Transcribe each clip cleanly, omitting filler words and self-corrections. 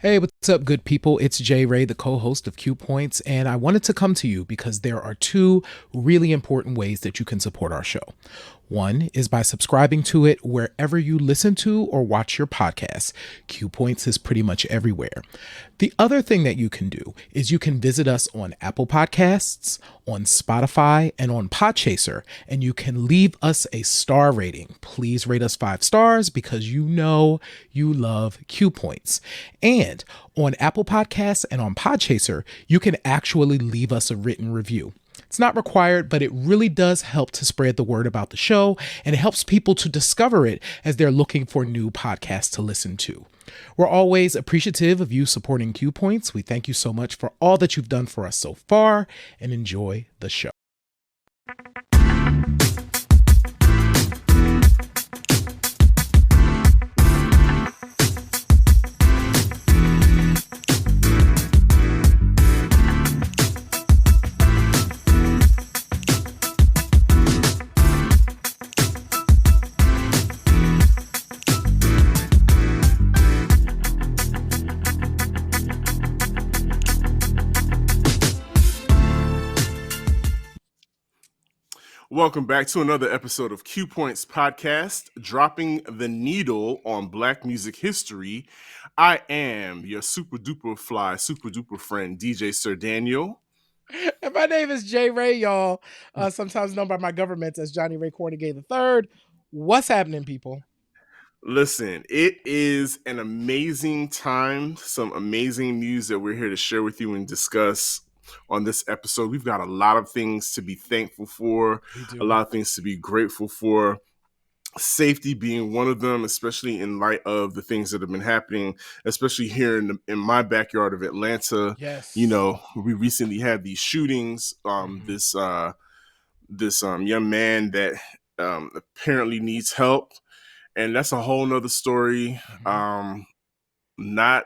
Hey, what's up, good people? It's Jay Ray, the co host of Q Points, and I wanted to come to you because there are two really important ways that you can support our show. One is by subscribing to it wherever you listen to or watch your podcasts. Q Points is pretty much everywhere. The other thing that you can do is you can visit us on Apple Podcasts, on Spotify, and on Podchaser, and you can leave us a star rating. Please rate us 5 stars because you know you love Q Points. And on Apple Podcasts and on Podchaser, you can actually leave us a written review. It's not required, but it really does help to spread the word about the show, and it helps people to discover it as they're looking for new podcasts to listen to. We're always appreciative of you supporting Q Points. We thank you so much for all that you've done for us so far, and enjoy the show. Welcome back to another episode of Q Points Podcast, dropping the needle on Black music history. I am your super duper fly, super duper friend, DJ Sir Daniel. And my name is Jay Ray, y'all. Sometimes known by my government as Johnny Ray Cornegay III. What's happening, people? Listen, it is an amazing time, some amazing news that we're here to share with you and discuss on this episode. We've got a lot of things to be thankful for, a lot of things to be grateful for. Safety being one of them, especially in light of the things that have been happening, especially here in my backyard of Atlanta. Yes. You know, we recently had these shootings. This young man that apparently needs help, and that's a whole nother story. Not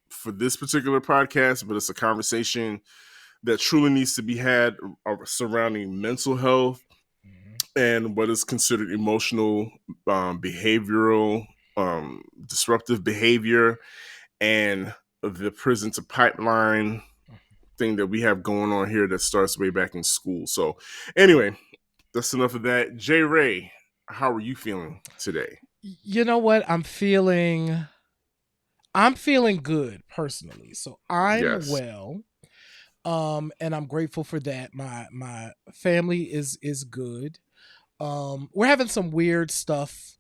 for this particular podcast, but it's a conversation that truly needs to be had surrounding mental health and what is considered emotional, behavioral, disruptive behavior, and the prison to pipeline thing that we have going on here that starts way back in school. So anyway, that's enough of that. Jay Ray, how are you feeling today? You know what? I'm feeling good personally. So I'm well. And I'm grateful for that. My family is good. We're having some weird stuff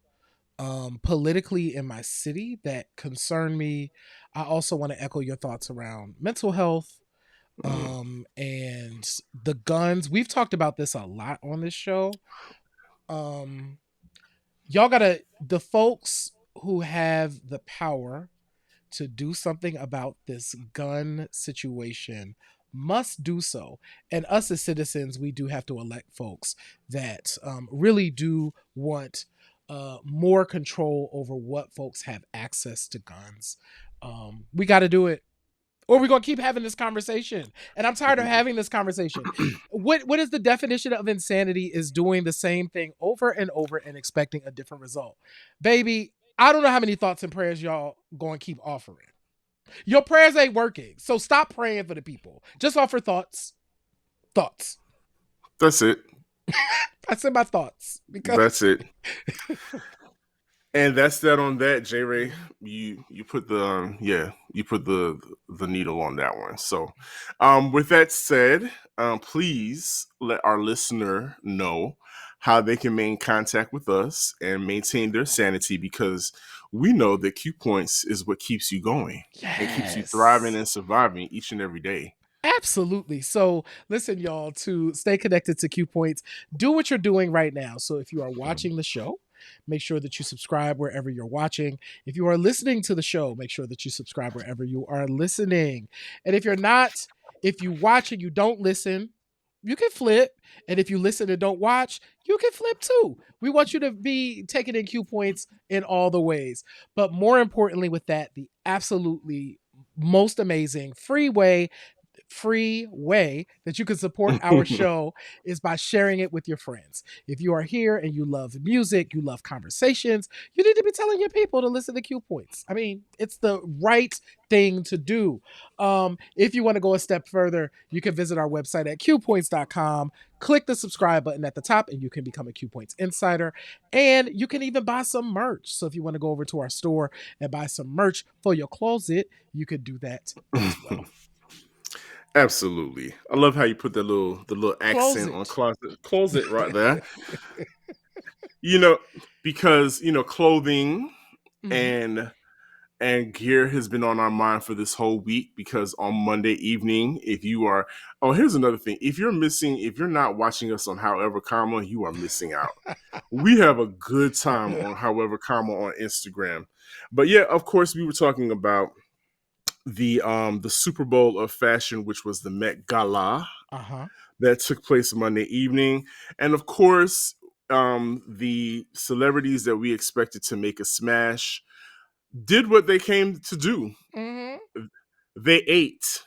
politically in my city that concern me. I also want to echo your thoughts around mental health and the guns. We've talked about this a lot on this show. Y'all gotta, the folks who have the power to do something about this gun situation must do so. And us as citizens, we do have to elect folks that really do want more control over what folks have access to guns. We got to do it, or we're going to keep having this conversation. And I'm tired of having this conversation. What is the definition of insanity? Is doing the same thing over and over and expecting a different result. Baby, I don't know how many thoughts and prayers y'all going to keep offering. Your prayers ain't working. So stop praying for the people. Just offer thoughts. Thoughts. That's it. I said my thoughts. Because that's it. And that's that on that, J Ray. You put the you put the needle on that one. So with that said, please let our listener know how they can maintain contact with us and maintain their sanity, because we know that Q Points is what keeps you going. Yes. It keeps you thriving and surviving each and every day. Absolutely. So listen, y'all, to stay connected to Q Points, do what you're doing right now. So if you are watching the show, make sure that you subscribe wherever you're watching. If you are listening to the show, make sure that you subscribe wherever you are listening. And if you're not, if you watch and you don't listen, you can flip. And if you listen and don't watch, you can flip too. We want you to be taking in Q Points in all the ways. But more importantly with that, the absolutely most amazing free way free way that you can support our show is by sharing it with your friends. If you are here and you love music, you love conversations, you need to be telling your people to listen to Q Points. I mean, it's the right thing to do. If you want to go a step further, you can visit our website at qpoints.com, click the subscribe button at the top, and you can become a Q Points insider. And you can even buy some merch. So if you want to go over to our store and buy some merch for your closet, you could do that as well. Absolutely. I love how you put the little accent on Closet. closet right there. You know, because clothing Mhm. and gear has been on our mind for this whole week, because on Monday evening, if you are, oh, here's another thing. If you're not watching us on However Karma, you are missing out. We have a good time on However Karma on Instagram. But yeah, of course, we were talking about the Super Bowl of fashion, which was the Met Gala Uh-huh. that took place Monday evening. And of course, the celebrities that we expected to make a smash did what they came to do. Mhm. They ate, as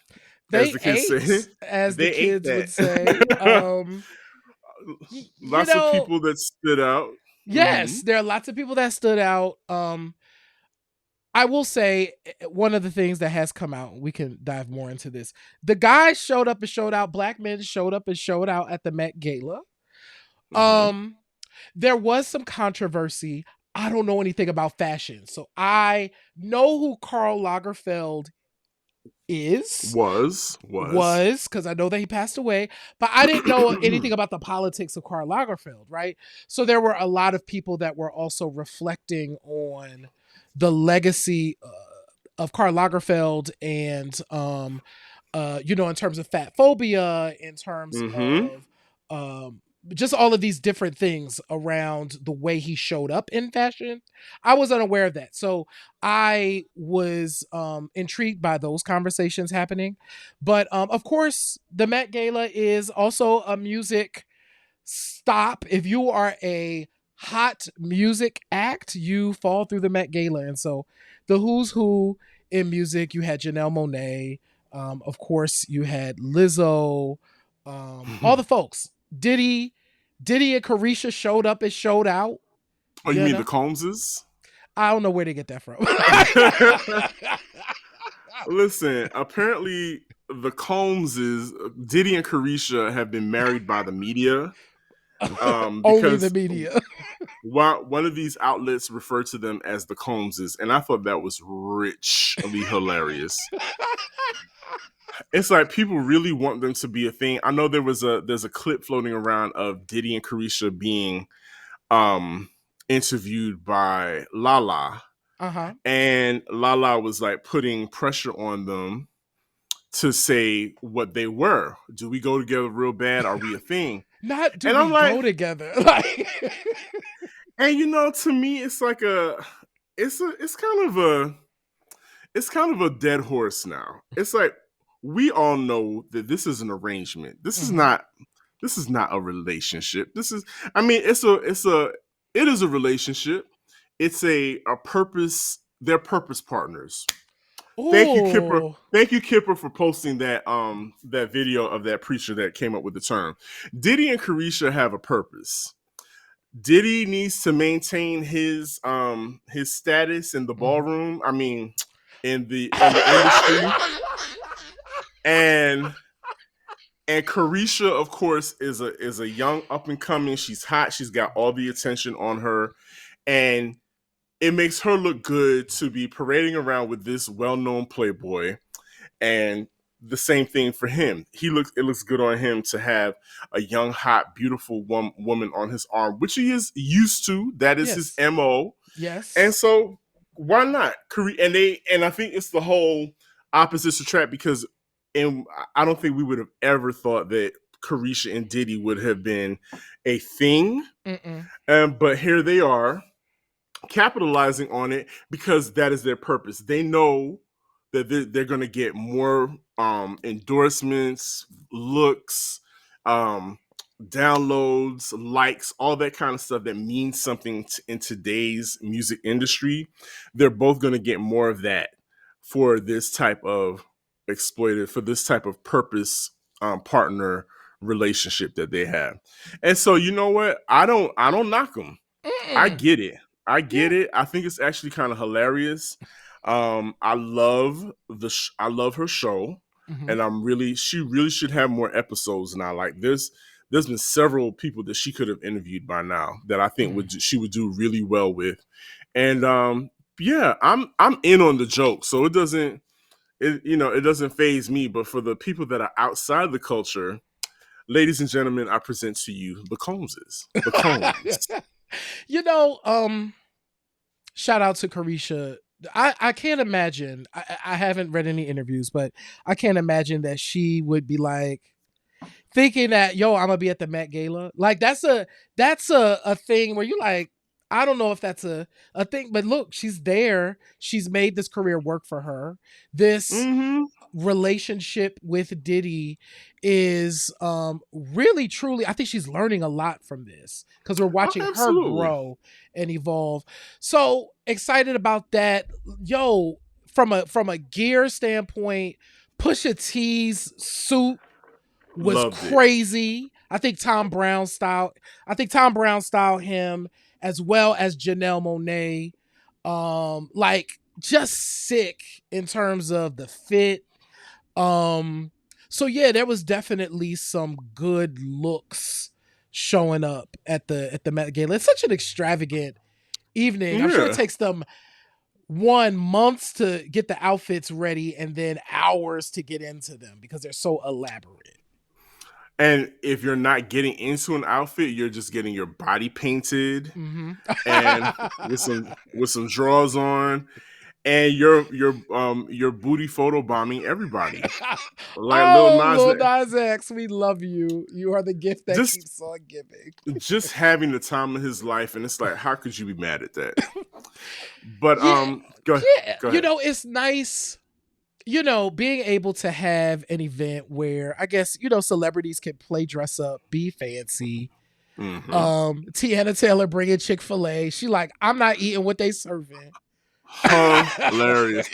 They the kids say. ate, as the They ate kids would that. say. You Lots of know, people that stood out. Hmm. yes, there are lots of people that stood out. I will say one of the things that has come out, we can dive more into this. The guys showed up and showed out. Black men showed up and showed out at the Met Gala. Hmm. Um, there was some controversy. I don't know anything about fashion, so I know who Karl Lagerfeld is Was. was because I know that he passed away, but I didn't know anything about the politics of Karl Lagerfeld, right? So there were a lot of people that were also reflecting on the legacy of Karl Lagerfeld and in terms of fat phobia, in terms Hmm. of just all of these different things around the way he showed up in fashion. I was unaware of that. So I was intrigued by those conversations happening. But of course, the Met Gala is also a music stop. If you are a hot music act, you fall through the Met Gala. And so the who's who in music, you had Janelle Monáe. Of course, you had Lizzo, all the folks. Diddy and Carisha showed up and showed out. Oh, you You mean the know, Combses? I don't know where they get that from. Listen, apparently the Combses, Diddy and Carisha, have been married by the media. Only the Because media. one of these outlets referred to them as the Combses, and I thought that was richly hilarious. It's like people really want them to be a thing. I know there's a clip floating around of Diddy and Carisha being um interviewed by Lala, Uh-huh. and Lala was like putting pressure on them to say what they were. Do we go together real bad? Are we a thing? Not do And I'm we like, go together. Like and to me, it's like it's kind of a dead horse now. It's like we all know that this is an arrangement. Mhm. This is not a relationship. This is, I mean, it is a relationship. It's a purpose. They're purpose partners. Thank you, Kipper. Oh. Thank you, Kipper, for posting that video of that preacher that came up with the term. Diddy and Carisha have a purpose. Diddy needs to maintain his status in the Mhm. ballroom. I mean, in the industry, and Carisha, of course, is a young up and coming. She's hot. She's got all the attention on her, and it makes her look good to be parading around with this well known playboy. And the same thing for him. It looks good on him to have a young, hot, beautiful woman on his arm, which he is used to. That is his Yes. MO. And Yes. so why not? And I think it's the whole opposites attract, because I don't think we would have ever thought that Carisha and Diddy would have been a thing. Mm-mm. But here they are, capitalizing on it, because that is their purpose. They know that they're going to get more endorsements, looks, um, downloads, likes, all that kind of stuff that means something in today's music industry. They're both going to get more of that for this type of exploited for this type of purpose partner relationship that they have. And so you know what? I don't knock them. I Mm-mm. get it. I Yeah. get it. I think it's actually kind of hilarious. I love I love her show, Hmm. and she really should have more episodes now. Like there's been several people that she could have interviewed by now that I think Mm. she would do really well with. And yeah, I'm in on the joke, so it doesn't phase me. But for the people that are outside the culture, ladies and gentlemen, I present to you the Combses. The Combs. you know, shout out to Carisha. I can't imagine. I haven't read any interviews, but I can't imagine that she would be like thinking that, yo, I'm gonna be at the Met Gala. Like that's a thing where you like, I don't know if that's a thing, but look, she's there. She's made this career work for her. This Mm-hmm. relationship with Diddy is really truly, I think she's learning a lot from this because we're Oh, watching her absolutely. grow and evolve. So excited about that. Yo, from a gear standpoint, Pusha T's suit was Loved it. crazy. I think Tom Brown styled him as well as Janelle Monae. Like just sick in terms of the fit. Um, so yeah, there was definitely some good looks showing up at the Met Gala. It's such an extravagant evening. I'm sure it Yeah. takes them one months to get the outfits ready and then hours to get into them because they're so elaborate. And if you're not getting into an outfit, you're just getting your body painted Mm-hmm. and with some drawers on, and your booty photo bombing everybody like Lil Oh, Nas. Lil Nas X, we love you. You are the gift that Just keeps on giving. just having the time of his life, and it's like, how could you be mad at that? But Yeah, go yeah. go ahead. It's nice, being able to have an event where I guess, celebrities can play dress up, be fancy. Mm-hmm. Tiana Taylor bringing Chick-fil-A. She like, I'm not eating what they serving. Hilarious.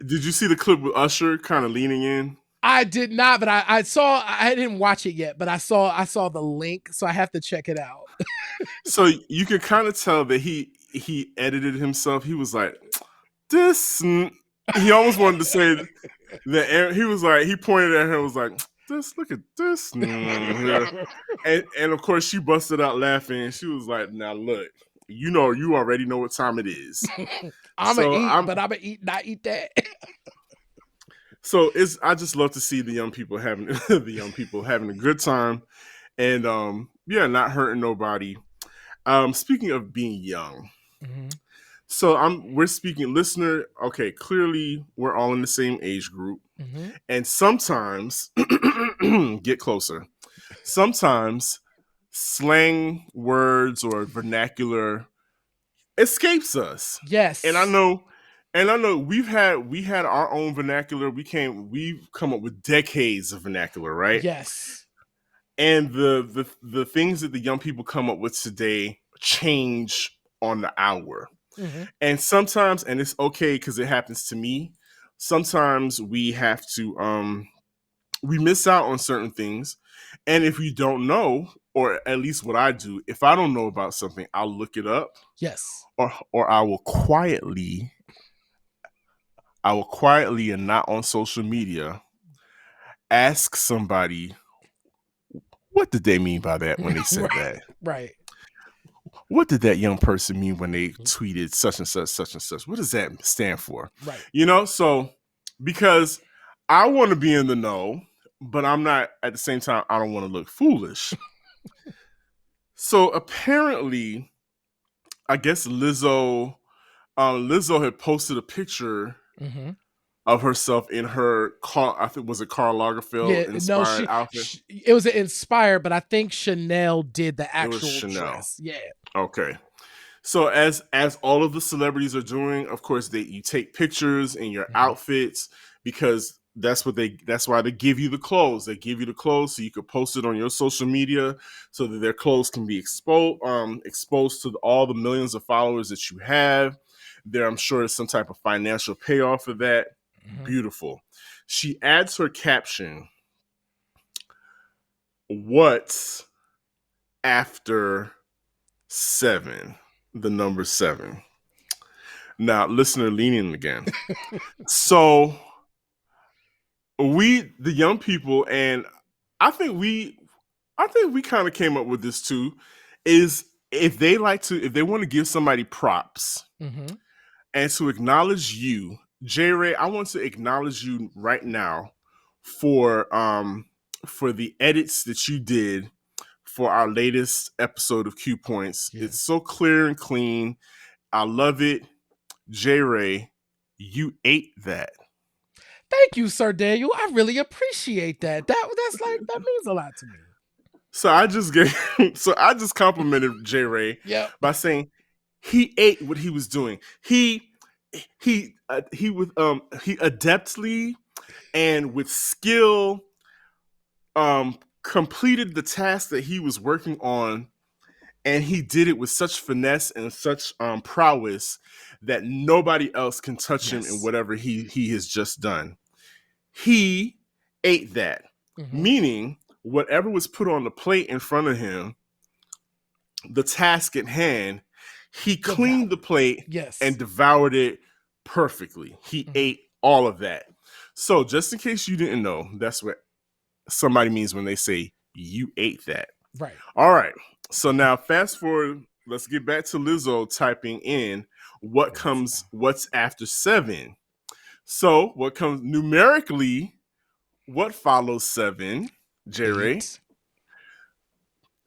Did you see the clip with Usher kind of leaning in? I did not, but I didn't watch it yet, but I saw the link, so I have to check it out. So you can kind of tell that he edited himself. He was like, this. He almost wanted to say that. He was like, he pointed at her and was like, this. Look at this. Yeah. And of course she busted out laughing. She was like, now look, you already know what time it is. I'ma So eat, I'm but I'ma eat not eat that. so it's I just love to see the young people having the young people having a good time, and yeah, not hurting nobody. Speaking of being young, Mhm, so we're speaking listener. Okay, clearly we're all in the same age group, mhm. and sometimes get closer. Sometimes slang words or vernacular escapes us, and I Yes. know. And I know we had our own vernacular. We've come up with decades of vernacular, right? Yes. And the things that the young people come up with today change on the hour. Mhm. And sometimes, and it's okay because it happens to me, sometimes we have to we miss out on certain things. And if you don't know, or at least what I do, if I don't know about something, I'll look it up, Yes. or I will quietly and not on social media ask somebody, what did they mean by that when they said Right. that? Right. What did that young person mean when they tweeted such and such, such and such? What does that stand for? Right. So because I want to be in the know, but I'm not at the same time, I don't want to look foolish. So apparently, I guess Lizzo had posted a picture Mhm. of herself in her car. I think was it Karl Yeah, Lagerfeld no, inspired outfit. it was inspired, but I think Chanel did the It was actual Chanel. dress. Yeah. Okay. So as all of the celebrities are doing, of course you take pictures in your Mhm. outfits because that's why they give you the clothes. They give you the clothes so you could post it on your social media so that their clothes can be exposed to all the millions of followers that you have. There, I'm sure is some type of financial payoff for that. Mhm. Beautiful. She adds her caption, "What's after seven?" The number seven. Now, listener leaning again. So we, the young people, and I think we, I think we kind of came up with this too. Is if they like to, if they want to give somebody props Mhm. and to acknowledge you, J Ray, I want to acknowledge you right now for the edits that you did for our latest episode of Q Points. Yeah. It's so clear and clean. I love it. J Ray, you ate that. Thank you, Sir Daniel. I really appreciate that. That's like that means a lot to me. So I just gave so I just complimented J Ray Yep. by saying he ate what he was doing. He adeptly and with skill completed the task that he was working on, and he did it with such finesse and such prowess that nobody else can touch him in Yes. whatever he has just done. He ate that, Mhm. meaning whatever was put on the plate in front of him, the task at hand, he cleaned the Devoured. plate and Yes. devoured it perfectly. He Mhm. ate all of that. So, just in case you didn't know, that's what somebody means when they say you ate that. Right. All right. So now fast forward, let's get back to Lizzo typing in what's after seven. So what comes numerically, what follows seven, Jerry? 8.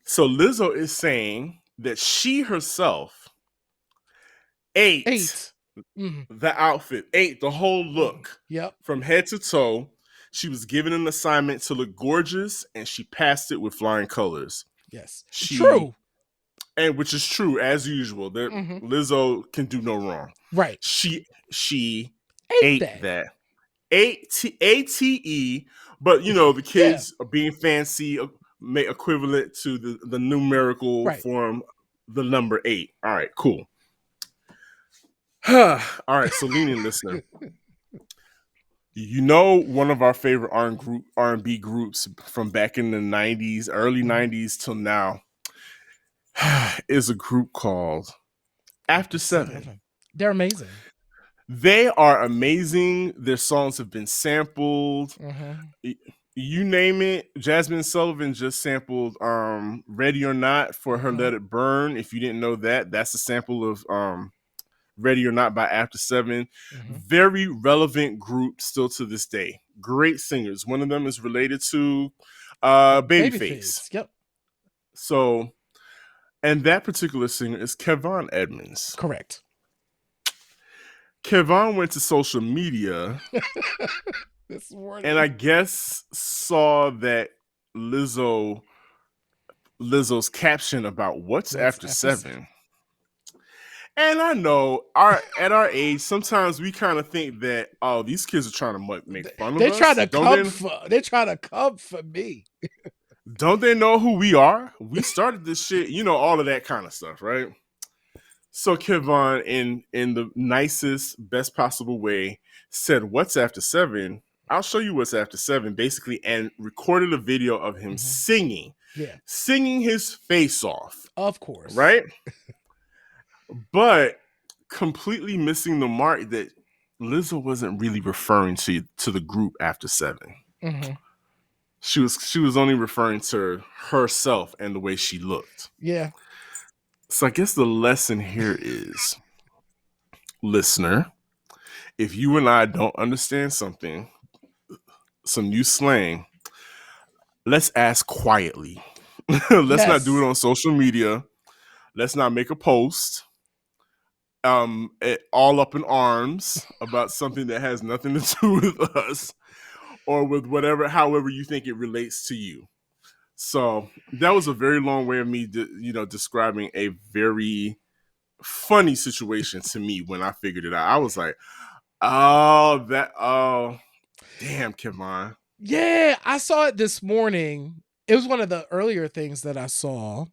So Lizzo is saying that she herself ate 8. Mhm. the outfit, ate the whole Mhm. look Yep. from head to toe. She was given an assignment to look gorgeous and she passed it with flying colors. Yes. She True. and which is true as usual. There, Mhm. Lizzo can do no wrong. Right. She 8 ate that. that. ATE, but you know the Yeah. kids are being fancy, make equivalent to the numerical Right. form, the number eight. All right, cool. All right, so leaning listener, you know one of our favorite R and B groups from back in the '90s, early Mhm. '90s till now, is a group called After After Seven. 7. They're amazing. They are amazing. Their songs have been sampled. Mhm. You name it. Jasmine Sullivan just sampled Ready or Not for her Mhm. Let It Burn. If you didn't know that, that's a sample of Ready or Not by After Seven. Mhm. Very relevant group still to this day. Great singers. One of them is related to Babyface. Babyface. Yep. So, and that particular singer is Kevon Edmonds. Correct. Kevon went to social media This and I morning. guess saw that Lizzo Lizzo's caption about what's What's after after 7? seven. And I know at our age, sometimes we kind of think that, oh, these kids are trying to make fun of They're trying us. to come for. They're trying to come for me. Don't they know who we are? We started this shit, you know, all of that kind of stuff, right? So Kevon, in the nicest, best possible way, said, "What's after seven? I'll show you what's after seven." Basically, and recorded a video of him Mhm. Yeah. singing his face off, Of course. right? But completely missing the mark that Lizzo wasn't really referring to the group after seven. Mhm. She was only referring to herself and the way she looked. Yeah. So I guess the lesson here is, listener, if you and I don't understand something, some new slang, let's ask quietly. Let's not do it Yes. on social media. Let's not make a post all up in arms about something that has nothing to do with us or with whatever, however you think it relates to you. So that was a very long way of me, describing a very funny situation to me when I figured it out. I was like, oh, damn, Kevon. Yeah, I saw it this morning. It was one of the earlier things that I saw.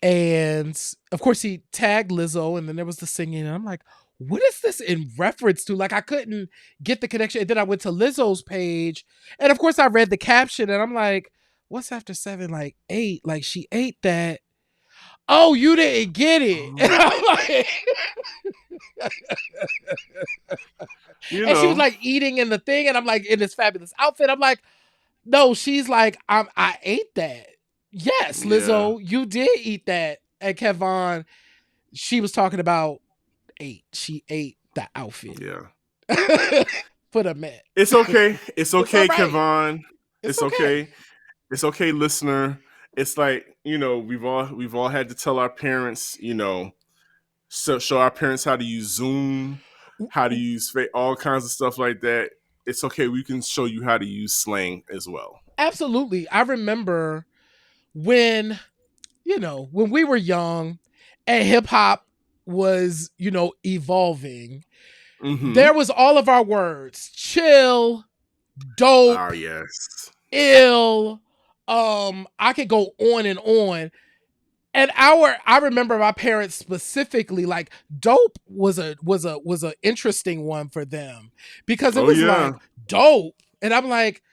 And of course, he tagged Lizzo, and then there was the singing. And I'm like, what is this in reference to? Like, I couldn't get the connection. And then I went to Lizzo's page, and of course, I read the caption, and I'm like, what's after seven? Like, eight? Like, she ate that. Oh, you didn't get it. And Oh, I'm like, you and she was know, like eating in the thing, and I'm like, in this fabulous outfit. I'm like, no, she's like, I ate that. Yes, yeah, Lizzo, you did eat that. And Kevon, she was talking about ate. She ate the outfit yeah. for the Met. It's okay. It's It's all okay, right. Kevon. It's It's okay. okay. It's okay, listener. It's like, we've all had to tell our parents, so show our parents how to use Zoom, how to use all kinds of stuff like that. It's okay. We can show you how to use slang as well. Absolutely. I remember when, when we were young and hip hop was, evolving, Mm-hmm. there was all of our words: chill, dope, Yes. ill. I could go on and on. And I remember my parents specifically, like, dope was a interesting one for them, because it Oh was yeah. like dope, and I'm like,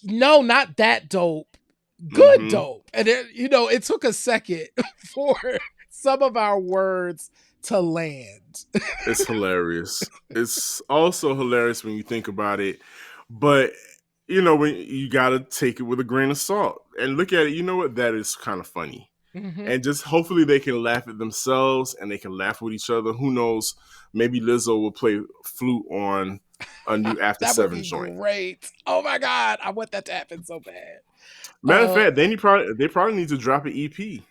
no, not that dope, good Mm-hmm. dope. And it took a second for some of our words to land. It's hilarious. It's also hilarious when you think about it, but when you gotta take it with a grain of salt and look at it. You know what? That is kind of funny, Mm-hmm. and just hopefully they can laugh at themselves and they can laugh with each other. Who knows? Maybe Lizzo will play flute on a new After That would Seven be joint. great. Oh my god, I want that to happen so bad. Matter of Uh, fact, they probably need to drop an EP.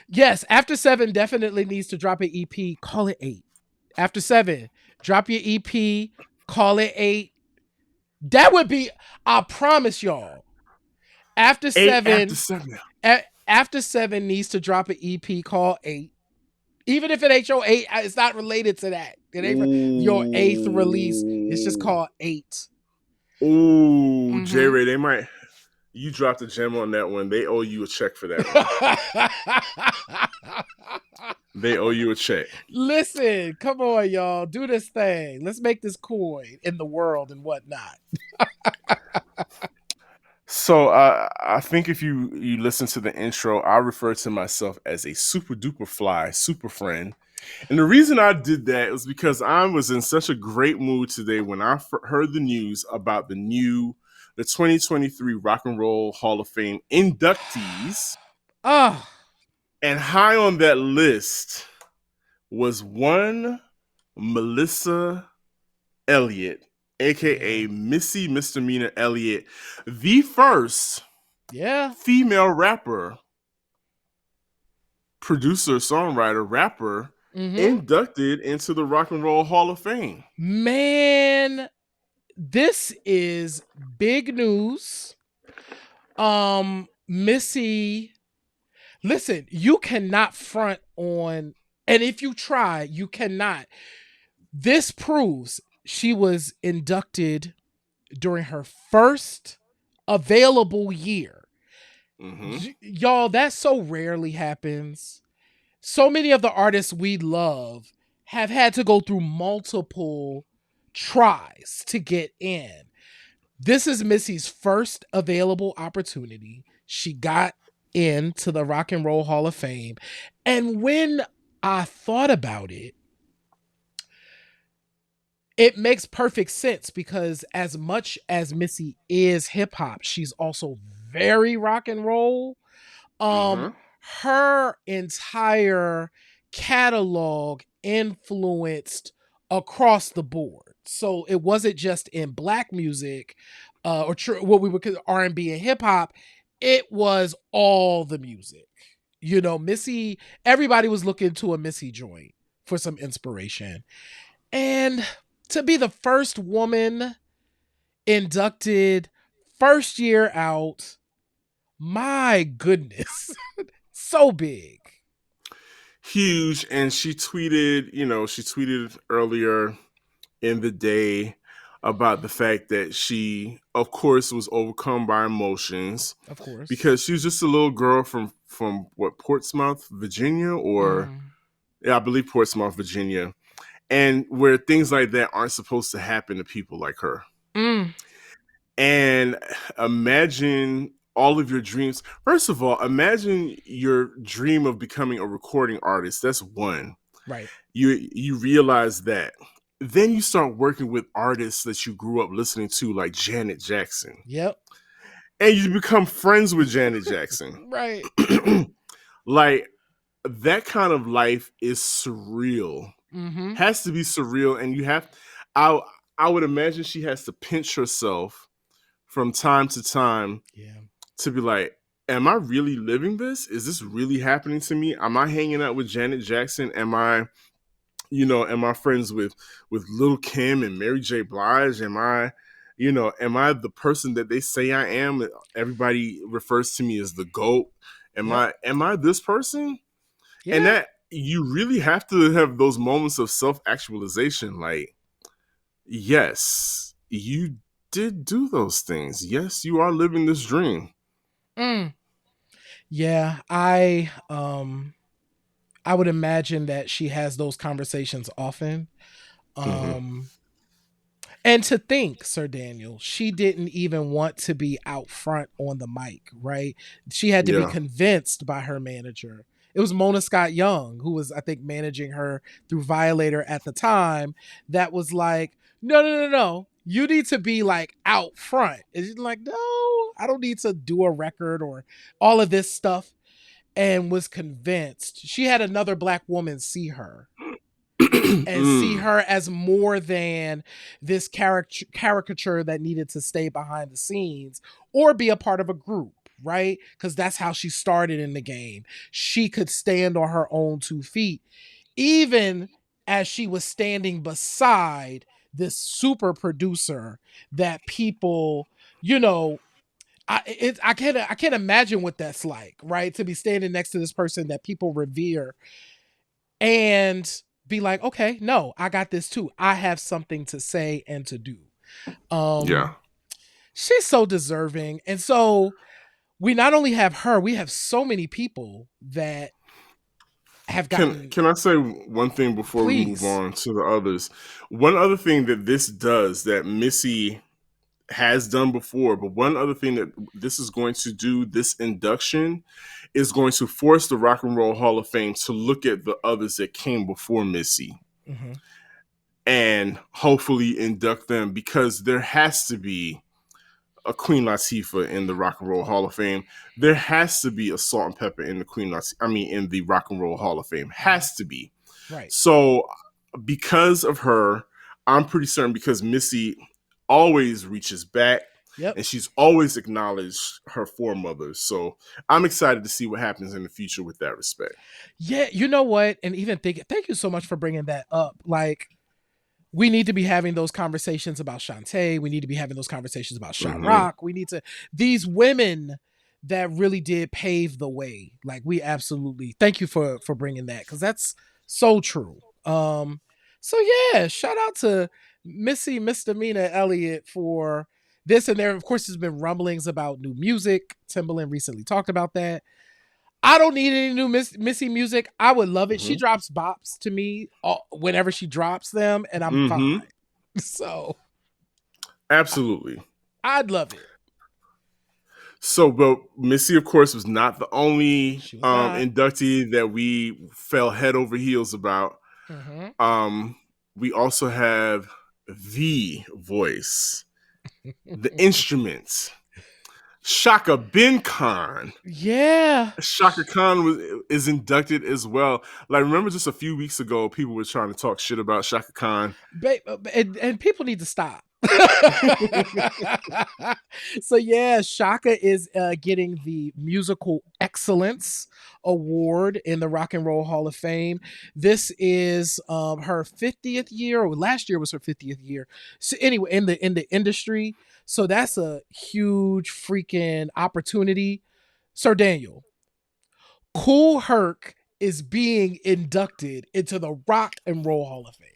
yes, After Seven definitely needs to drop an EP. Call it eight. After Seven, drop your EP. Call it eight. That would be. I promise y'all. After Eight After Seven, Seven. After Seven needs to drop an EP called Eight. Even if it ain't your eight, it's not related to that. It ain't your eighth release. It's just Ooh, called Eight. ooh, J Mm-hmm. Ray, they might. You dropped a gem on that one. They owe you a check for that one. They owe you a check. Listen, come on, y'all. Do this thing. Let's make this coin in the world and whatnot. So I think if you listen to the intro, I refer to myself as a super duper fly super friend, and the reason I did that was because I was in such a great mood today when I heard the news about the 2023 Rock and Roll Hall of Fame inductees, Oh, and high on that list was one Melissa Elliott, yeah. aka Missy Misdemeanor Elliott, the first Yeah. female rapper, producer, songwriter, rapper Mm-hmm. inducted into the Rock and Roll Hall of Fame. Man, this is big news. Missy, listen, you cannot front on, and if you try, you cannot. This proves she was inducted during her first available year. Mm-hmm. Y'all, that so rarely happens. So many of the artists we love have had to go through multiple tries to get in. This is Missy's first available opportunity. She got into the Rock and Roll Hall of Fame. And when I thought about it, it makes perfect sense, because as much as Missy is hip hop, she's also very rock and roll. um Mm-hmm. Her entire catalog influenced across the board, so it wasn't just in black music, what we would call R&B and hip hop. It was all the music. Missy, everybody was looking to a Missy joint for some inspiration, and to be the first woman inducted, first year out, my goodness. So big. Huge. And she tweeted earlier in the day about the fact that she, of course, was overcome by emotions Of course. because she was just a little girl from what, Portsmouth, Virginia, or Mm. yeah, I believe Portsmouth, Virginia. and where things like that aren't supposed to happen to people like her. Mm, And imagine all of your dreams. First of all, imagine your dream of becoming a recording artist. That's one. right. You realize that. Then you start working with artists that you grew up listening to, like Janet Jackson. Yep. And you become friends with Janet Jackson. Right. Like, that kind of life is surreal. Mm-hmm. Has to be surreal. And you have, I, I would imagine she has to pinch herself from time to time Yeah. to be like, am I really living this? Is this really happening to me? Am I hanging out with Janet Jackson? Am I friends with Lil Kim and Mary J. Blige? Am I the person that they say I am? Everybody refers to me as the GOAT. Yep. Am I this person? And Yeah. that you really have to have those moments of self-actualization, like, yes, you did do those things. Yes, you are living this dream. Mm. Yeah. I would imagine that she has those conversations often. Mm-hmm. Um And to think, Sir Daniel, she didn't even want to be out front on the mic, right? She had to be Yeah. convinced by her manager. It was Mona Scott Young, who was, I think, managing her through Violator at the time, that was like, no, no, no, no. You need to be like out front. And she's like, no, I don't need to do a record or all of this stuff. And was convinced. She had another black woman see her and see Mm. her as more than this caricature that needed to stay behind the scenes or be a part of a group, right? Because that's how she started in the game. She could stand on her own 2 feet, even as she was standing beside this super producer that people, you know, I can't imagine what that's like, right? To be standing next to this person that people revere and be like, okay, no, I got this too. I have something to say and to do. Yeah. Um, she's so deserving. And so we not only have her, we have so many people that have gotten, Can I say one thing before we move please. on to the others? One other thing that this does that Missy has done before, but one other thing that this is going to do, this induction, is going to force the Rock and Roll Hall of Fame to look at the others that came before Missy Mhm. and hopefully induct them, because there has to be a Queen Latifah in the Rock and Roll Hall of Fame. There has to be a Salt and Pepper in the in the Rock and Roll Hall of Fame. Mhm. Has to be. Right. So because of her, I'm pretty certain, because Missy always reaches back Yep. and she's always acknowledged her foremothers. So I'm excited to see what happens in the future with that respect. Yeah. You know what? And even thank you so much for bringing that up. Like, we need to be having those conversations about Shantae. We need to be having those conversations about Shot Mm-hmm. Rock. We need to, these women that really did pave the way. Like, we absolutely thank you for bringing that, because that's so true. So yeah, shout out to Missy Misdemeanor Elliott for this. And there, of course, has been rumblings about new music. Timbaland recently talked about that. I don't need any new Missy music. I would love it. She Mm-hmm. drops bops to me whenever she drops them, and I'm fine. Mm-hmm. So Absolutely. I'd love it. So, but Missy, of course, was not the only She was not. inductee that we fell head over heels about. Mm-hmm. Um, we also have the voice, the instruments, Shaka Ben Khan. Yeah. Shaka Khan is inducted as well. Like, remember just a few weeks ago, people were trying to talk shit about Shaka Khan. And people need to stop. So yeah, Shaka is getting the musical excellence award in the Rock and Roll Hall of Fame. This is her 50th year, or last year was her 50th year. So anyway, in the industry, so that's a huge freaking opportunity. Sir Daniel, Cool Herc is being inducted into the Rock and Roll Hall of Fame.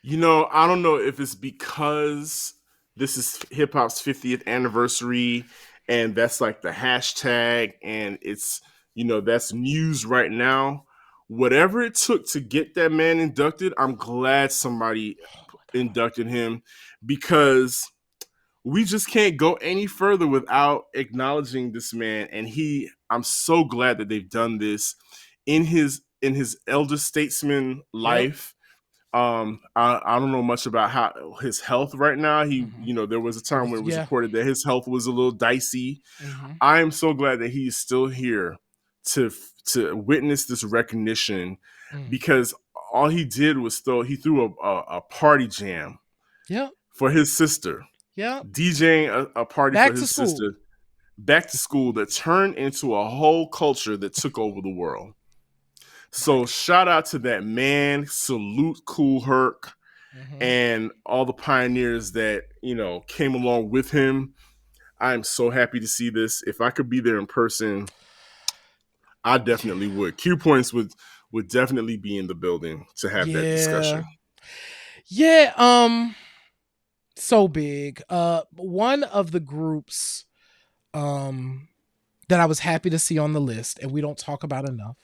I don't know if it's because this is hip hop's 50th anniversary and that's like the hashtag and it's, that's news right now, whatever it took to get that man inducted, I'm glad somebody Oh my God. inducted him, because we just can't go any further without acknowledging this man. And I'm so glad that they've done this in his elder statesman Yep. life. I don't know much about how his health right now. Mm-hmm. There was a It time was, where it was yeah. reported that his health was a little dicey. Mm-hmm. I am so glad that he's still here to to witness this recognition, Mm. because all he did was he threw a party jam Yep. for his sister, Yep. DJing a party for Back to his school. sister, back to school, that turned into a whole culture that took over the world. My So shout out to that man. Salute Cool Herc God. Mm-hmm. and all the pioneers that came along with him. I'm so happy to see this. If I could be there in person, I definitely would. Q Points would definitely be in the building to have that Yeah. discussion. Yeah. So big. One of the groups um that I was happy to see on the list, and we don't talk about enough.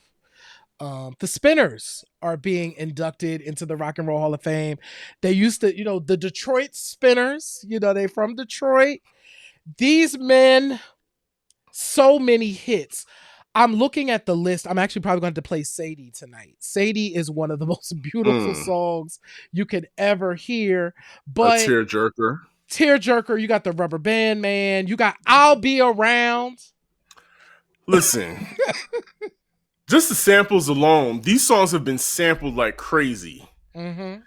The Spinners are being inducted into the Rock and Roll Hall of Fame. They used to, the Detroit Spinners, they from Detroit. These men, so many hits. I'm looking at the list. I'm actually probably going to play Sadie tonight. Sadie is one of the most beautiful Mm, songs you could ever hear. a But tearjerker. Tearjerker, you got the Rubber Band Man, you got I'll Be Around. Listen, just the samples alone, these songs have been sampled like crazy. Mm-hmm.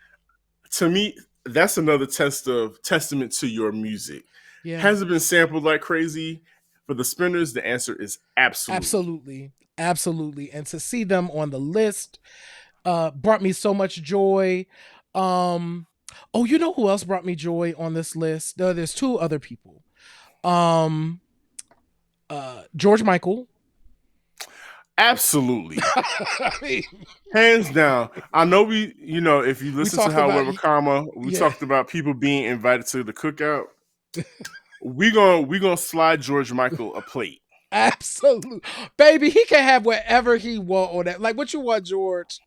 To me, that's another testament to your music. Yeah. Has it been sampled like crazy? For the Spinners, the answer is absolutely. Absolutely. Absolutely. And to see them on the list brought me so much joy. Um oh, you know who else brought me joy on this list? There's two other people. Um George Michael. Absolutely. I mean, Hands down. I know if you we listen to talked about However Comma, we yeah. talked about people being invited to the cookout. We gonna slide George Michael a plate. Absolutely. Baby, he can have whatever he want on that. Like what you want, George?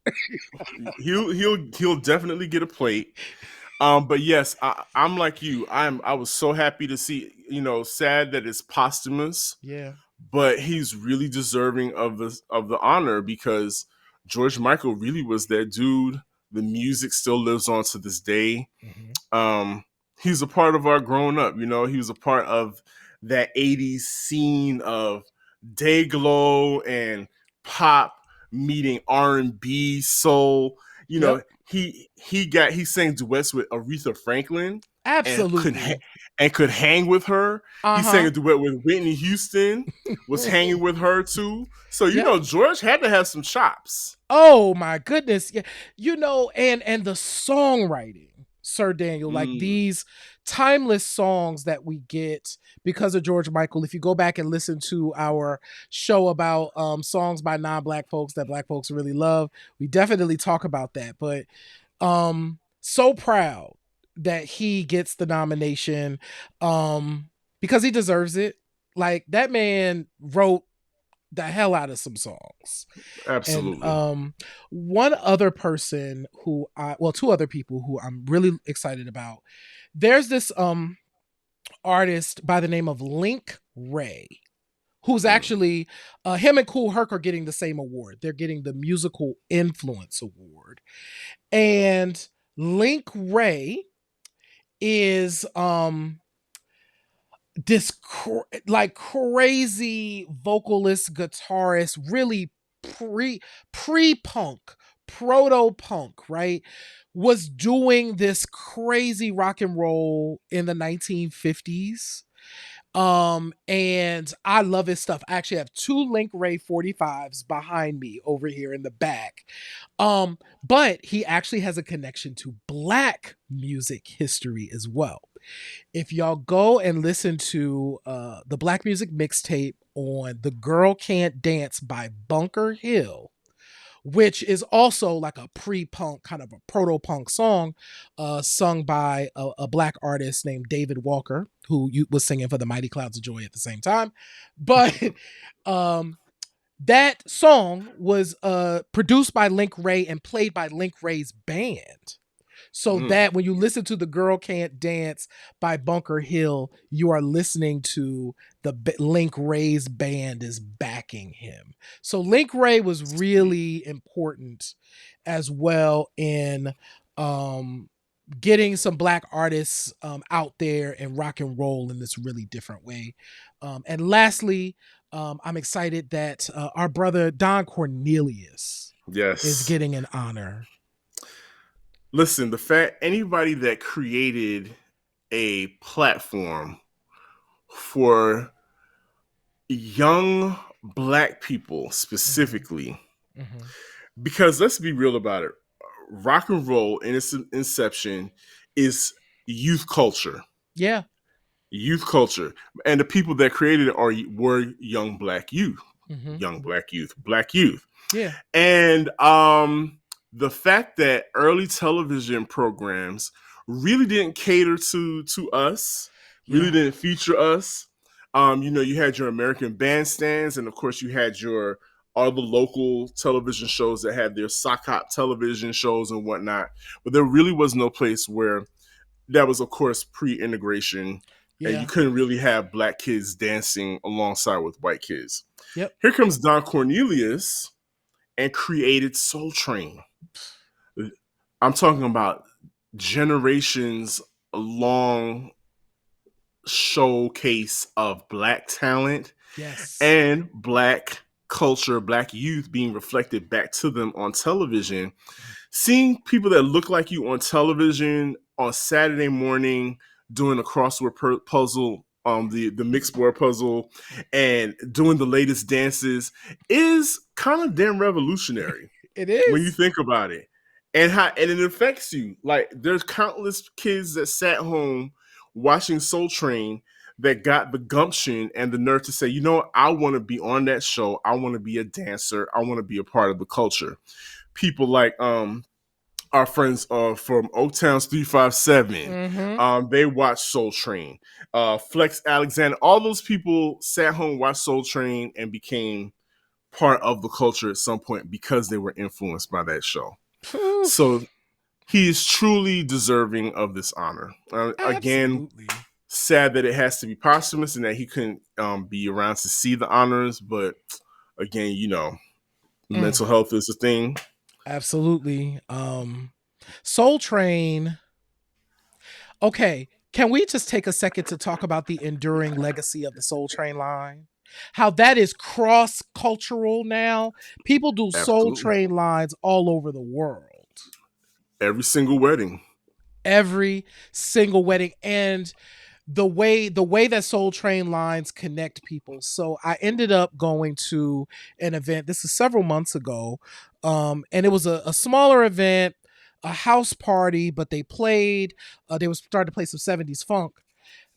He'll definitely get a plate. But yes, I'm like you. I was so happy to see. Sad that it's posthumous, Yeah. but he's really deserving of the honor, because George Michael really was that dude. The music still lives on to this day. Mm-hmm. Um, he's a part of our growing up. He was a part of that '80s scene of day glow and pop meeting R&B, soul. You Yep. know, he sang duets with Aretha Franklin and Absolutely. could hang with her. He sang Uh-huh. a duet with Whitney Houston, was hanging with her too. So Yep. George had to have some chops. Oh my goodness. Yeah. And the songwriting, Sir Daniel, like Mm, these timeless songs that we get because of George Michael. If you go back and listen to our show about songs by non-black folks that black folks really love, we definitely talk about that. But so proud that he gets the nomination because he deserves it. Like that man wrote the hell out of some songs. And absolutely. one other person two other people who I'm really excited about. There's this artist by the name of Link Ray, who's Mm. actually him and Cool Herc are getting the same award. They're getting the Musical Influence Award. And Link Ray is this like crazy vocalist guitarist, really pre punk, proto punk, right? Was doing this crazy rock and roll in the 1950s. And I love his stuff. I actually have two Link Ray 45s behind me over here in the back. But he actually has a connection to black music history as well. If y'all go and listen to the Black Music mixtape on The Girl Can't Dance by Bunker Hill, which is also like a pre-punk, kind of a proto-punk song, sung by a black artist named David Walker, who was singing for the Mighty Clouds of Joy at the same time. But um, That song was produced by Link Ray and played by Link Ray's band. So Mm. that when you listen to The Girl Can't Dance by Bunker Hill, you are listening to Link Ray's band is backing him. So Link Ray was Sweet. really important as well in um, getting some black artists out there and rock and roll in this really different way. And lastly, I'm excited that our brother Don Cornelius is Yes. getting an honor. Listen, the fact anybody that created a platform for young black people Mm-hmm. specifically, Mm-hmm. because let's be real about it, rock and roll in its inception is youth culture. Yeah. Youth culture, and the people that created it were Mm-hmm. black youth. Yeah. And the fact that early television programs really didn't cater to us, really Yeah. didn't feature us. You had your American bandstands, and of course you had your all the local television shows that had their sock hop television shows and whatnot. But there really was no place where that was, of course, pre-integration, and you Yeah. couldn't really have black kids dancing alongside with white kids. Yep. Here comes Don Cornelius and created Soul Train. I'm talking about generations long showcase of black talent Yes. and black culture, black youth being reflected back to them on television. Seeing people that look like you on television on Saturday morning doing a crossword puzzle, the mixed board puzzle, and doing the latest dances is kind of damn revolutionary It when you is. think about it, and it affects you. Like there's countless kids that sat home watching Soul Train that got the gumption and the nerve to say, you know what, I want to be on that show. I want to be a dancer. I want to be a part of the culture. People like our friends from Oaktown's 357. Mm-hmm. They watched Soul Train. Flex Alexander, all those people sat home, watched Soul Train, and became part of the culture at some point because they were influenced by that show. So he is truly deserving of this honor. Again, Absolutely. sad that it has to be posthumous and that he couldn't be around to see the honors. But again, Mm, mental health is a thing. absolutely. Soul Train. Okay. Can we just take a second to talk about the enduring legacy of the Soul Train line? How that is cross cultural now. People do Soul Absolutely. Train lines all over the world. Every single wedding. Every single wedding. And the way that Soul Train lines connect people. So I ended up going to an event. This is several months ago, and it was a smaller event, a house party. But they played. They was starting to play some '70s funk.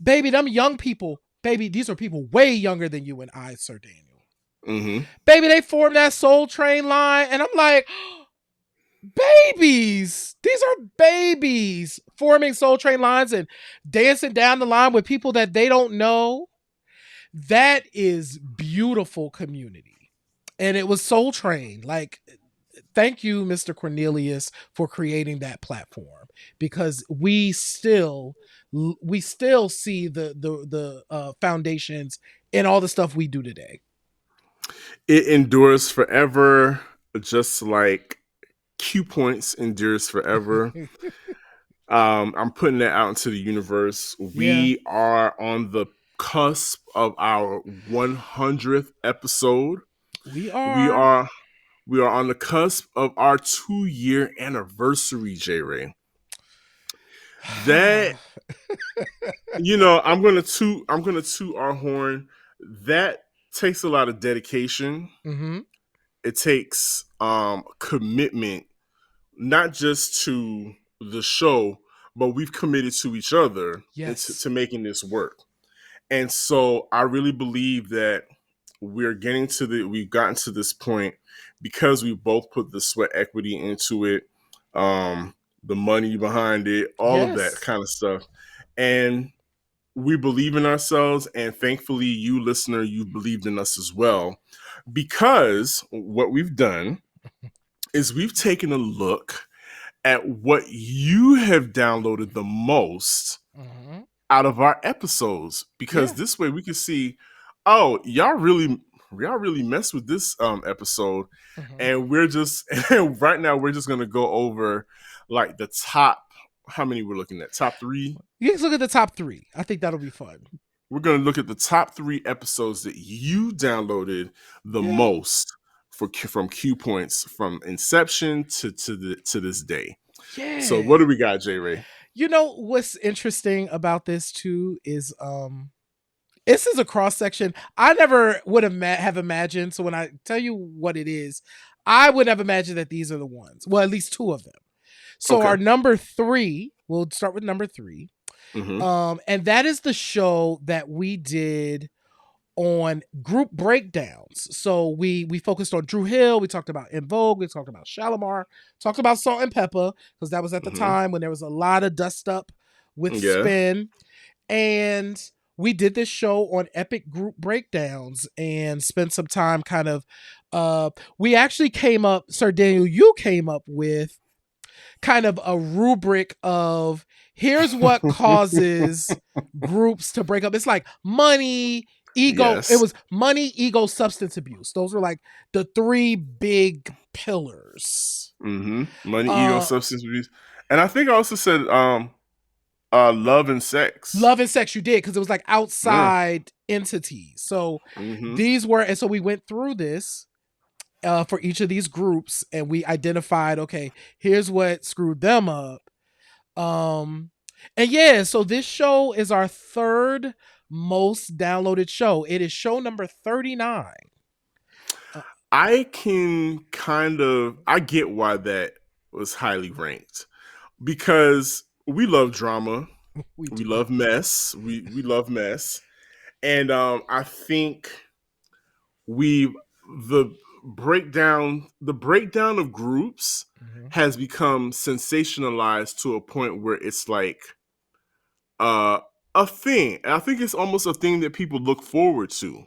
Baby, them young people. Baby, these are people way younger than you and I, Sir Daniel. Mm-hmm. Baby, they formed that Soul Train line, and I'm like, babies. These are babies forming Soul Train lines and dancing down the line with people that they don't know. That is beautiful community. And it was Soul Train. Like, thank you, Mr. Cornelius, for creating that platform because we still see the foundations in all the stuff we do today. It endures forever, just like Q Points endures forever. I'm putting that out into the universe. Yeah, We are on the cusp of our 100th episode. we We are. are we are on the cusp of our 2-year anniversary, J Ray. That I'm gonna toot our horn. That takes a lot of dedication. Mm-hmm. It takes commitment, not just to the show, but we've committed to each other and Yes. to making this work. And so I really believe that we've gotten to this point because we both put the sweat equity into it, the money behind it, all of that Yes. kind of stuff. And we believe in ourselves, and thankfully you listener, you believed in us as well. because what we've done is we've taken a look at what you have downloaded the most Mm-hmm. out of our episodes, because Yeah. this way we can see, oh, y'all really mess with this episode, Mm-hmm. and we're just and right now we're just gonna go over like the top. How many we're looking at? Top three. You can look at the top three. I think that'll be fun. We're gonna look at the top three episodes that you downloaded the Yeah. most from Q points from inception to this day. So Yeah. what do we got, J Ray? You know what's interesting about this too is this is a cross section. I never would have imagined. So when I tell you what it is, I would have imagined that these are the ones. Well, at least two of them. So Okay. our number three, we'll start with number three. Mm-hmm. And that is the show that we did on group breakdowns. So we focused on Drew Hill, we talked about In Vogue, we talked about Shalimar, talked about Salt and Pepper, because that was at the Mm-hmm. time when there was a lot of dust up with Yeah. Spin. And we did this show on epic group breakdowns and spent some time kind of we actually came up, Sir Daniel, you came up with kind of a rubric of here's what causes groups to break up. It's like money, ego. It Yes. was money, ego, substance abuse. Those were like the three big pillars. Mm-hmm. Money, ego, Uh, substance abuse, and I think I also said love and sex. Love and sex, you did, because it was like Yeah. outside entities. So Mm-hmm. these were, and so we went through this for each of these groups, and we identified, okay, here's what screwed them up. Um, and yeah, so this show is our third most downloaded show. It is show number 39. Uh, I get why that was highly ranked, because we love drama, we we do. love mess, we love mess, and I think we the breakdown of groups Mhm. has become sensationalized to a point where it's like uh a thing. And I think it's almost a thing that people look forward to,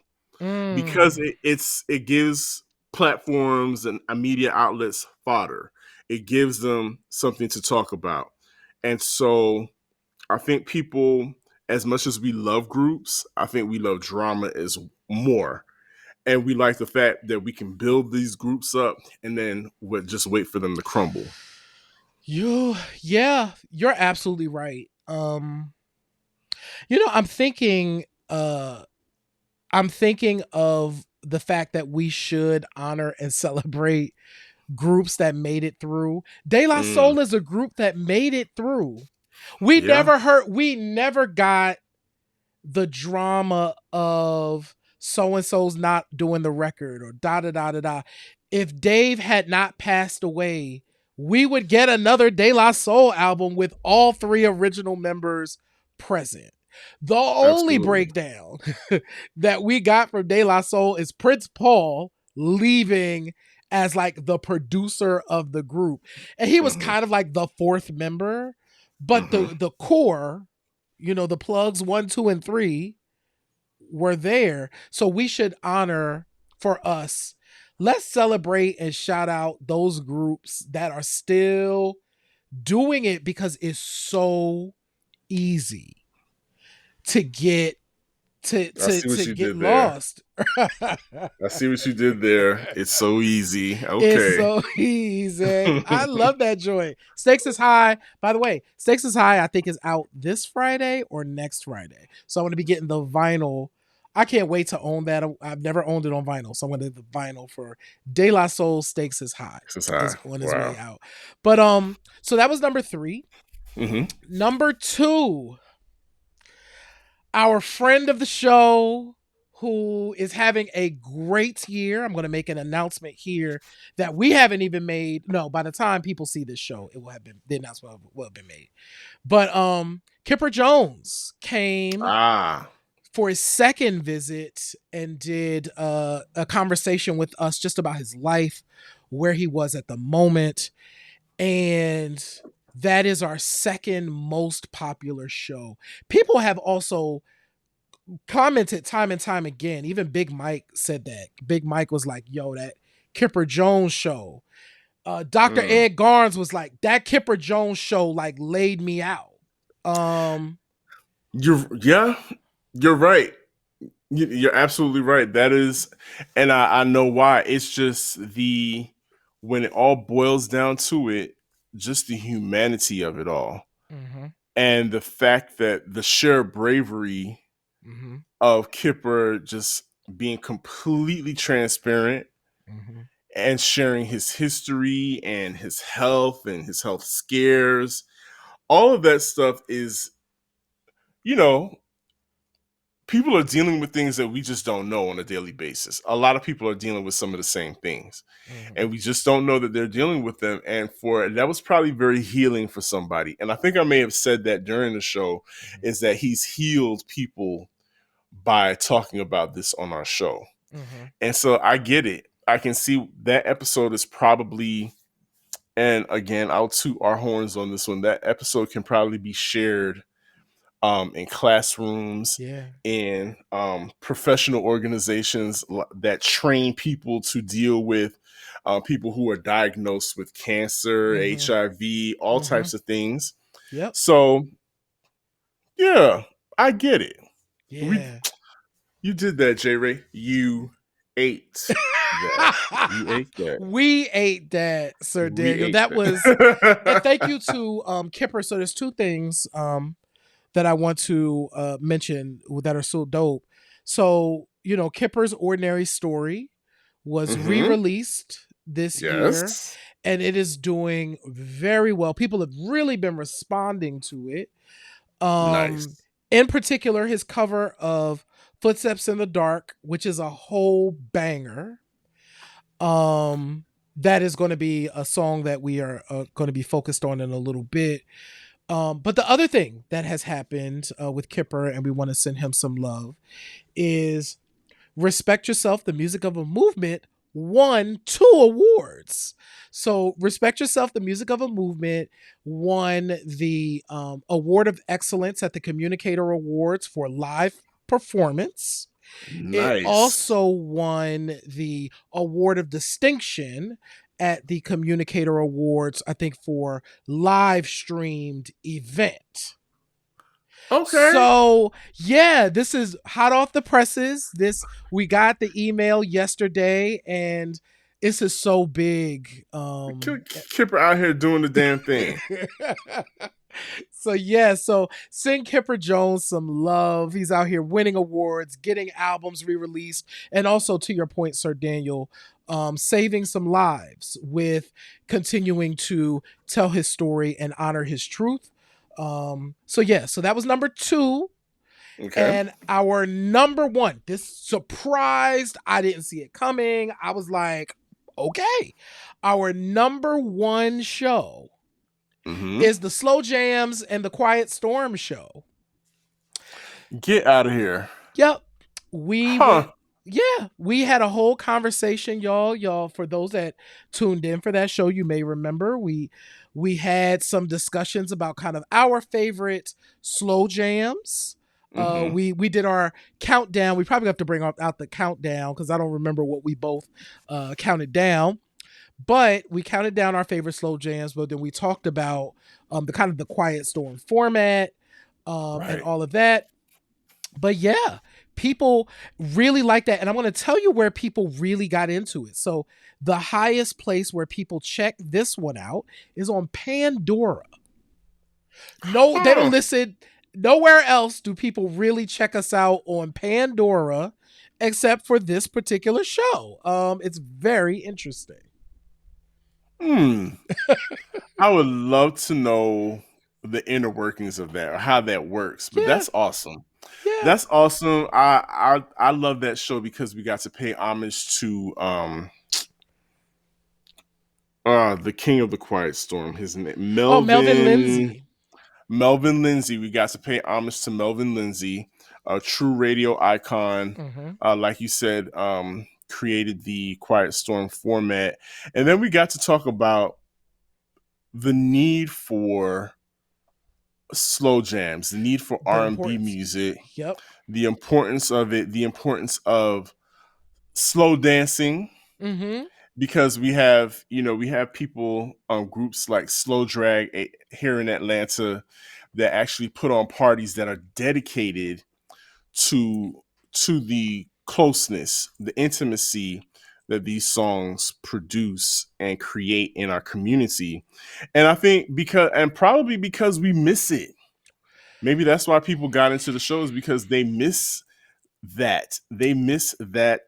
because Mm. it gives platforms and media outlets fodder. It gives them something to talk about. And so I think people, as much as we love groups, I think we love drama as more. And we like the fact that we can build these groups up and then just wait for them to crumble. Yeah, you're absolutely right. You know, I'm thinking of the fact that we should honor and celebrate groups that made it through. De La Mm, Soul is a group that made it through. yeah, We never got the drama of so and so's not doing the record or da da da da da. If Dave had not passed away, we would get another De La Soul album with all three original members present. The only absolutely. breakdown that we got from De La Soul is Prince Paul leaving as like the producer of the group. And he was Hmm. kind of like the fourth member, but Hmm. the core, you know, the plugs 1, 2, and 3 were there. So we should honor, for us, let's celebrate and shout out those groups that are still doing it, because it's so easy to get I see what to you get did there. lost. I see what you did there. It's so easy. It's Okay. so easy. I love that joint. Stakes is High. By the way, Stakes is High, I think, is out this Friday or next Friday. So I'm going to be getting the vinyl. I can't wait to own that. I've never owned it on vinyl. So I'm going to get the vinyl for De La Soul Stakes is High This is is high. on his way Wow. out. But so that was number 3. Hmm. Number 2, our friend of the show, who is having a great year. I'm going to make an announcement here that we haven't even made. No, by the time people see this show, it will have been, the announcement will have been made. But Kipper Jones came Ah. for his second visit and did a conversation with us just about his life, where he was at the moment, and that is our second most popular show. People have also commented time and time again. Even Big Mike said that. Big Mike was like, "Yo, that Kipper Jones show." Dr. Mm. Ed Garnes was like, "That Kipper Jones show like laid me out." Um, Yeah, you're right. You're absolutely right. That is, and I know why. It's just when it all boils down to it, just the humanity of it all, mm-hmm, and the fact that the sheer bravery mm-hmm, of Kipper just being completely transparent mm-hmm, and sharing his history and his health scares. All of that stuff is, you know, people are dealing with things that we just don't know on a daily basis. A lot of people are dealing with some of the same things, mm-hmm, and we just don't know that they're dealing with them. And for that was probably very healing for somebody. And I think I may have said that during the show, is that he's healed people by talking about this on our show. mm-hmm. And so I get it. I can see that episode is probably, and again, I'll toot our horns on this one. That episode can probably be shared in classrooms, Yeah. in professional organizations that train people to deal with people who are diagnosed with cancer, Mm-hmm. HIV, all Mm-hmm. types of things. Yep. So, yeah, I get it. We Yeah. You did that, J Ray. You ate that. You ate that. We ate that, Sir We Daniel. ate That was, and thank that. you to Kipper. So there's two things that I want to mention that are so dope. So, Kipper's Ordinary Story was Mm-hmm. re-released this year, Yes. and it is doing very well. People have really been responding to it. Um, Nice. in particular, his cover of Footsteps in the Dark, which is a whole banger. Um, that is going to be a song that we are going to be focused on in a little bit. But the other thing that has happened with Kipper, and we want to send him some love, is Respect Yourself, the Music of a Movement, won 2 awards. So, Respect Yourself, the Music of a Movement won the Award of Excellence at the Communicator Awards for live performance. It Nice. also won the Award of Distinction at the Communicator Awards, I think, for live streamed event. Okay. So yeah, this is hot off the presses. This We got the email yesterday, and this is so big. Kipper out here doing the damn thing. So yeah, so send Kipper Jones some love. He's out here winning awards, getting albums re-released, and also, to your point, Sir Daniel, saving some lives with continuing to tell his story and honor his truth. So yeah, so that was number two. Okay. And our number one, this surprised, I didn't see it coming. I was like, okay. Our number one show Mm-hmm. is the Slow Jams and the Quiet Storm show. Get out of here. Yep. We went, Huh. yeah, we had a whole conversation, y'all. Y'all, for those that tuned in for that show, you may remember we had some discussions about kind of our favorite slow jams. Mm-hmm. We did our countdown. We probably have to bring out the countdown because I don't remember what we both counted down. But we counted down our favorite slow jams. But then we talked about the kind of the Quiet Storm format and Right. all of that. But yeah, people really like that. And I'm going to tell you where people really got into it. So the highest place where people check this one out is on Pandora. No, they don't Huh. listen nowhere else. Do people really check us out on Pandora except for this particular show? It's very interesting. Hmm. I would love to know the inner workings of that or how that works. But Yeah, that's awesome. yeah. That's awesome. I love that show because we got to pay homage to the king of the quiet storm. His name Oh, Melvin Melvin Lindsay. Melvin Lindsay. We got to pay homage to Melvin Lindsay, a true radio icon. Mm-hmm. Like you said, created the quiet storm format. And then we got to talk about the need for slow jams, the need for The R&B importance. music, Yep. the importance of it, the importance of slow dancing, Mm-hmm. because we have people groups like Slow Drag here in Atlanta that actually put on parties that are dedicated to the closeness, the intimacy that these songs produce and create in our community. And I think probably because we miss it. Maybe that's why people got into the shows, because they miss that. They miss that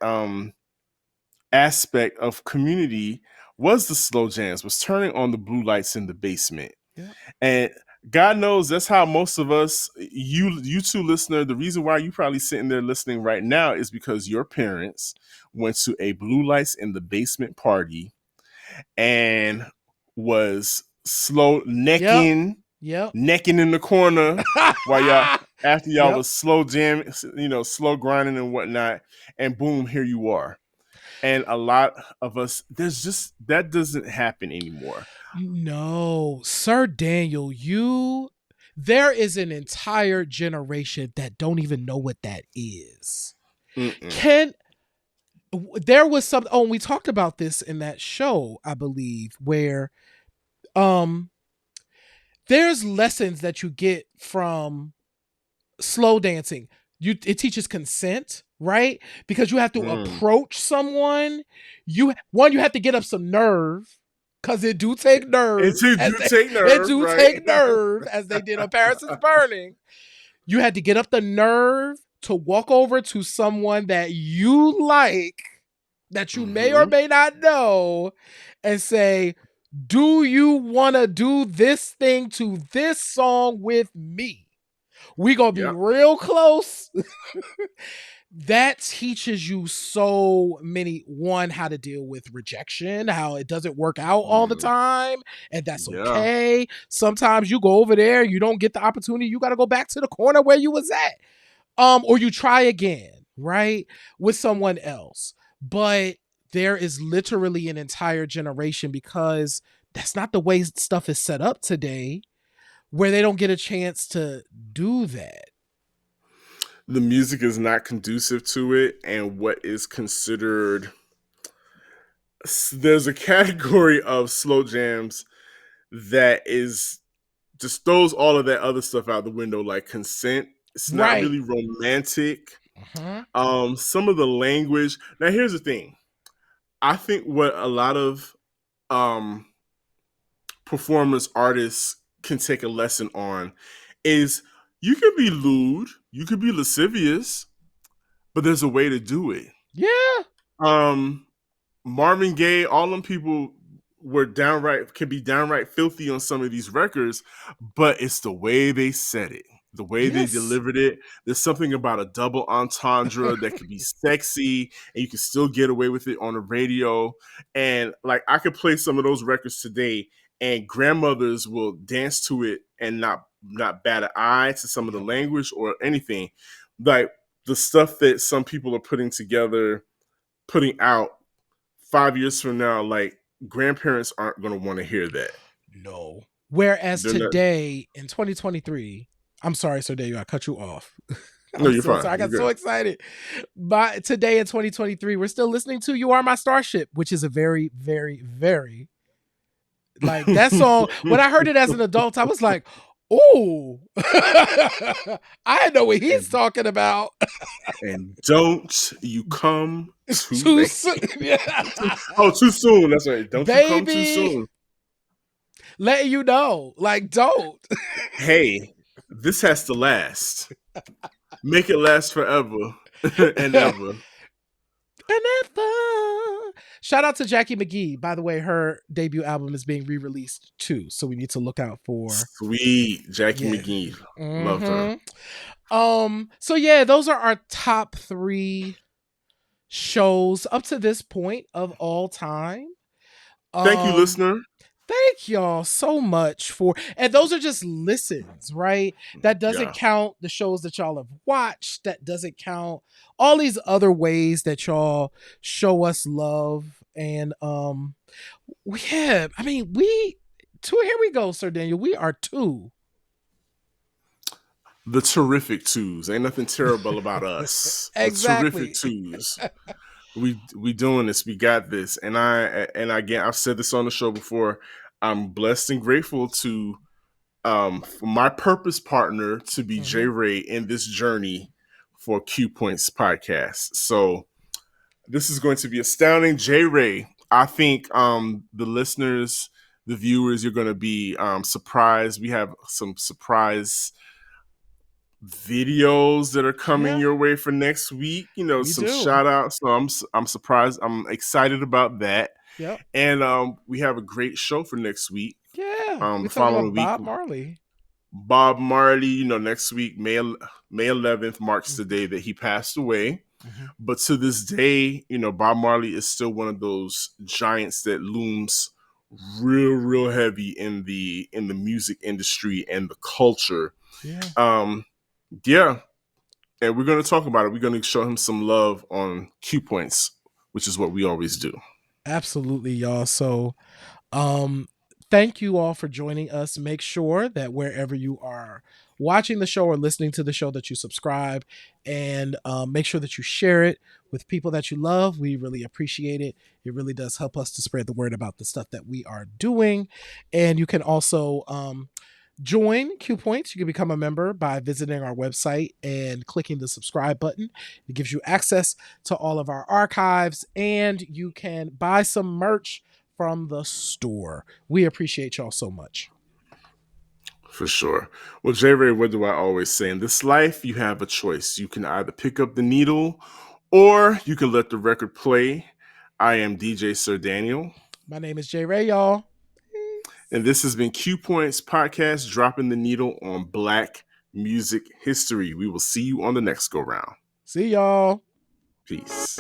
aspect of community, was the slow jams, was turning on the blue lights in the basement. Yep. And God knows that's how most of us, you two listener, the reason why you probably sitting there listening right now is because your parents went to a blue lights in the basement party and was slow Yep. necking, Yep. necking in the corner while y'all, after y'all Yep. was slow jamming, slow grinding and whatnot, and boom, here you are. And a lot of us, there's just, that doesn't happen anymore. No, Sir Daniel, there is an entire generation that don't even know what that is. Mm-mm. Can there was some we talked about this in that show, I believe, where um there's lessons that you get from slow dancing. It teaches consent, right? Because you have to Mm. approach someone. You have to get up some nerve, because it do take And nerve, to as do they take it nerve, do right? take nerve, as they did on Paris is Burning. You had to get up the nerve to walk over to someone that you like, that you may or Mm-hmm. may not know, and say, do you want to do this thing to this song with me? We gonna be Yep. real close. That teaches you so many, one, how to deal with rejection, how it doesn't work out all the Mm. time, and that's Yeah. okay. Sometimes you go over there, you don't get the opportunity, you got to go back to the corner where you was at, or you try again, right, with someone else. But there is literally an entire generation, because that's not the way stuff is set up today, where they don't get a chance to do that. The music is not conducive to it, and what is considered, there's a category of slow jams that is just throws all of that other stuff out the window, like consent. It's not Right. really romantic. Uh-huh. Some of the language. Now, here's the thing. I think what a lot of um performance artists can take a lesson on is, you can be lewd, you could be lascivious, but there's a way to do it. Yeah. Um, Marvin Gaye, all them people can be downright filthy on some of these records, but it's the way they said it, the way they Yes. delivered it. There's something about a double entendre that could be sexy and you can still get away with it on the radio. And like, I could play some of those records today and grandmothers will dance to it and not bat an eye to some of the Yep. language or anything. Like, the stuff that some people are putting out 5 years from now, like, grandparents aren't going to want to hear that. No. Whereas They're not. today in 2023, I'm sorry, Sir Daniel, I cut you off. No, I'm you're so fine. sorry. I You're got so good. excited. But today in 2023, we're still listening to You Are My Starship, which is a very, very, very, like, that song. When I heard it as an adult, I was like, oh, I know what he's and, talking about. and don't you come too Too late. soon. Yeah. Oh, too soon. That's right. Don't you come too Baby, soon. letting you know, like, don't. Hey, this has to last. Make it last forever and And ever. ever. Shout out to Jackie McGee. By the way, her debut album is being re-released too, so we need to look out for. Sweet Jackie Yeah. McGee. Loved her. Mm-hmm. So yeah, those are our top 3 shows up to this point of all time. Thank you, Um, listener. Thank y'all so much and those are just listens, right? That doesn't Yeah. count the shows that y'all have watched. That doesn't count all these other ways that y'all show us love. And yeah, I mean, here we go, Sir Daniel. We are 2 The terrific twos. Ain't nothing terrible about us. The terrific Exactly. twos. We doing this. We got this. And again, I've said this on the show before. I'm blessed and grateful to for my purpose partner to be J Hmm. Ray in this journey for Q Points podcast. So this is going to be astounding. J Ray, I think the listeners, the viewers, you're going to be surprised. We have some surprise videos that are coming Yeah, your way for next week. You know, we some do. shout outs. So I'm surprised. I'm excited about that. Yep. And we have a great show for next week. Yeah. We're The talking following about week, Bob Marley. Bob Marley. You know, next week, May 11th marks the Hmm. day that he passed away. Hmm. But to this day, you know, Bob Marley is still one of those giants that looms real heavy in the music industry and the culture. Yeah. Um, yeah, and we're going to talk about it. We're going to show him some love on Q Points, which is what we always do. Absolutely, y'all. So Um, thank you all for joining us. Make sure that wherever you are watching the show or listening to the show, that you subscribe, and make sure that you share it with people that you love. We really appreciate it. It really does help us to spread the word about the stuff that we are doing. And you can also join Q Points. You can become a member by visiting our website and clicking the subscribe button. It gives you access to all of our archives, and you can buy some merch from the store. We appreciate y'all so much. For sure. Well, J Ray, what do I always say? In this life, you have a choice. You can either pick up the needle or you can let the record play. I am DJ Sir Daniel. My name is J Ray, y'all. And this has been Q Points Podcast, dropping the needle on Black music history. We will see you on the next go round. See y'all. Peace.